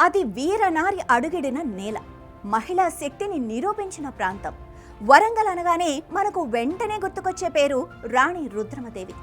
అది వీరనారి అడుగిడిన నేల, మహిళా శక్తిని నిరూపించిన ప్రాంతం. వరంగల్ అనగానే మనకు వెంటనే గుర్తుకొచ్చే పేరు రాణి రుద్రమదేవి.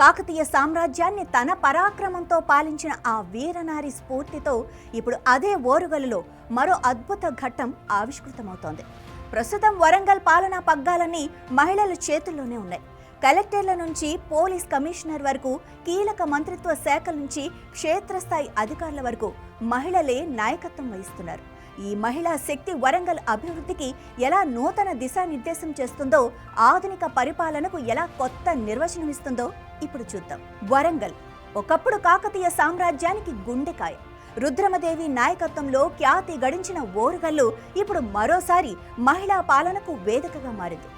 కాకతీయ సామ్రాజ్యాన్ని తన పరాక్రమంతో పాలించిన ఆ వీరనారి స్ఫూర్తితో ఇప్పుడు అదే ఓరుగల్లులో మరో అద్భుత ఘట్టం ఆవిష్కృతమవుతోంది. ప్రస్తుతం వరంగల్ పాలనా పగ్గాలన్నీ మహిళల చేతుల్లోనే ఉన్నాయి. కలెక్టర్ల నుంచి పోలీస్ కమిషనర్ వరకు, కీలక మంత్రిత్వ శాఖల నుంచి క్షేత్రస్థాయి అధికారుల వరకు మహిళలే నాయకత్వం వహిస్తున్నారు. ఈ మహిళా శక్తి వరంగల్ అభివృద్ధికి ఎలా నూతన దిశానిర్దేశం చేస్తుందో, ఆధునిక పరిపాలనకు ఎలా కొత్త నిర్వచనం ఇస్తుందో ఇప్పుడు చూద్దాం. వరంగల్ ఒకప్పుడు కాకతీయ సామ్రాజ్యానికి గుండెకాయ. రుద్రమదేవి నాయకత్వంలో ఖ్యాతి గడించిన ఓరుగల్లు ఇప్పుడు మరోసారి మహిళా పాలనకు వేదికగా మారింది.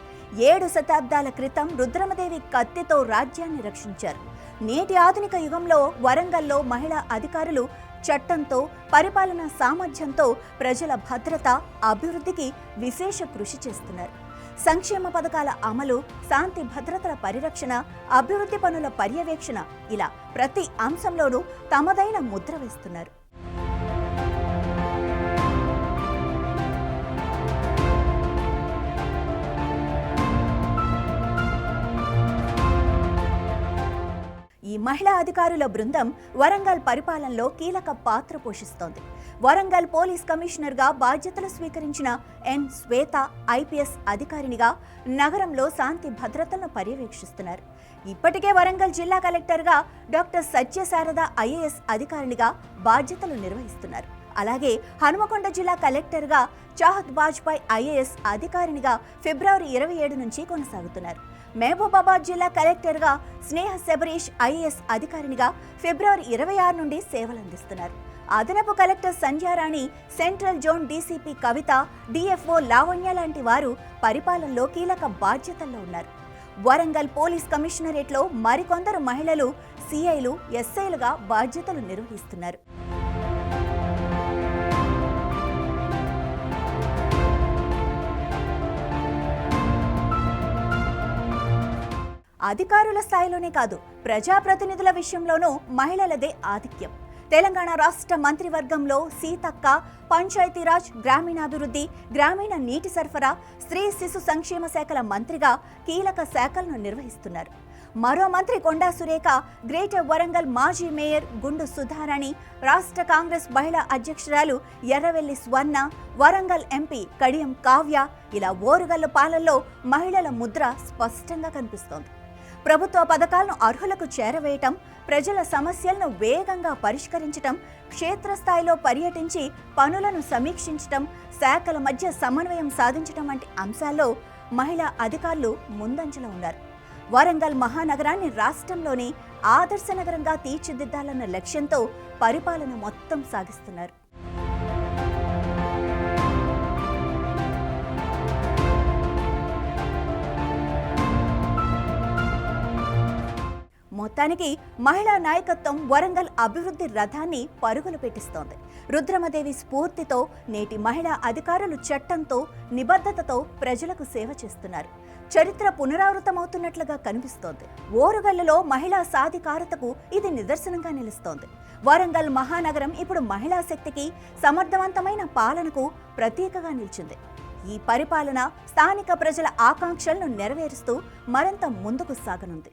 7 శతాబ్దాల క్రితం రుద్రమదేవి కత్తితో రాజ్యాన్ని రక్షించారు. నేటి ఆధునిక యుగంలో వరంగల్లో మహిళా అధికారులు చట్టంతో, పరిపాలనా సామర్థ్యంతో ప్రజల భద్రత, అభివృద్ధికి విశేష కృషి చేస్తున్నారు. సంక్షేమ పథకాల అమలు, శాంతి భద్రతల పరిరక్షణ, అభివృద్ధి పనుల పర్యవేక్షణ, ఇలా ప్రతి అంశంలోనూ తమదైన ముద్ర వేస్తున్నారు. ఈ మహిళా అధికారుల బృందం వరంగల్ పరిపాలనలో కీలక పాత్ర పోషిస్తోంది. వరంగల్ పోలీస్ కమిషనర్గా బాధ్యతలు స్వీకరించిన ఎన్ శ్వేత ఐపీఎస్ అధికారినిగా నగరంలో శాంతి భద్రతలను పర్యవేక్షిస్తున్నారు. ఇప్పటికే వరంగల్ జిల్లా కలెక్టర్గా డాక్టర్ సత్యశారద ఐఏఎస్ అధికారినిగా బాధ్యతలు నిర్వహిస్తున్నారు. అలాగే హనుమకొండ జిల్లా కలెక్టర్గా చాహత్ బాజ్పాయ్ ఐఏఎస్ అధికారినిగా ఫిబ్రవరి 27 నుంచి కొనసాగుతున్నారు. మహబూబాబాద్ జిల్లా కలెక్టర్గా స్నేహ శబరీష్ ఐఏఎస్ అధికారినిగా ఫిబ్రవరి 26 నుండి సేవలందిస్తున్నారు. అదనపు collector Sandhyarani, central zone DCP Kavitha, DFO Lavanya లాంటి వారు పరిపాలనలో కీలక బాధ్యతల్లో ఉన్నారు. వరంగల్ పోలీస్ కమిషనరేట్లో మరికొందరు మహిళలు సిఐలు, ఎస్ఐలుగా బాధ్యతలు నిర్వహిస్తున్నారు. అధికారుల స్థాయిలోనే కాదు, ప్రజాప్రతినిధుల విషయంలోనూ మహిళలదే ఆధిక్యం. తెలంగాణ రాష్ట్ర మంత్రివర్గంలో సీతక్క పంచాయతీరాజ్, గ్రామీణాభివృద్ధి, గ్రామీణ నీటి సరఫరా, స్త్రీ శిశు సంక్షేమ శాఖల మంత్రిగా కీలక శాఖలను నిర్వహిస్తున్నారు. మరో మంత్రి కొండా సురేఖ, గ్రేటర్ వరంగల్ మాజీ మేయర్ గుండు సుధారాణి, రాష్ట్ర కాంగ్రెస్ మహిళా అధ్యక్షురాలు ఎర్రవెల్లి స్వర్ణ, వరంగల్ ఎంపీ కడియం కావ్య, ఇలా ఓరుగల్లు పాలనలో మహిళల ముద్ర స్పష్టంగా కనిపిస్తోంది. ప్రభుత్వ పథకాలను అర్హులకు చేరవేయటం, ప్రజల సమస్యలను వేగంగా పరిష్కరించటం, క్షేత్రస్థాయిలో పర్యటించి పనులను సమీక్షించటం, శాఖల మధ్య సమన్వయం సాధించటం వంటి అంశాల్లో మహిళా అధికారులు ముందంజలో ఉన్నారు. వరంగల్ మహానగరాన్ని రాష్ట్రంలోనే ఆదర్శ నగరంగా తీర్చిదిద్దాలన్న లక్ష్యంతో పరిపాలన మొత్తం సాగిస్తున్నారు. మొత్తానికి మహిళా నాయకత్వం వరంగల్ అభివృద్ధి రథాన్ని పరుగులు పెట్టిస్తోంది. రుద్రమదేవి స్ఫూర్తితో నేటి మహిళా అధికారులు చట్టంతో, నిబద్ధతతో ప్రజలకు సేవ చేస్తున్నారు. చరిత్ర పునరావృతమవుతున్నట్లుగా కనిపిస్తోంది. ఓరుగల్లులో మహిళా సాధికారతకు ఇది నిదర్శనంగా నిలుస్తోంది. వరంగల్ మహానగరం ఇప్పుడు మహిళా శక్తికి, సమర్థవంతమైన పాలనకు ప్రతీకగా నిలిచింది. ఈ పరిపాలన స్థానిక ప్రజల ఆకాంక్షలను నెరవేరుస్తూ మరింత ముందుకు సాగనుంది.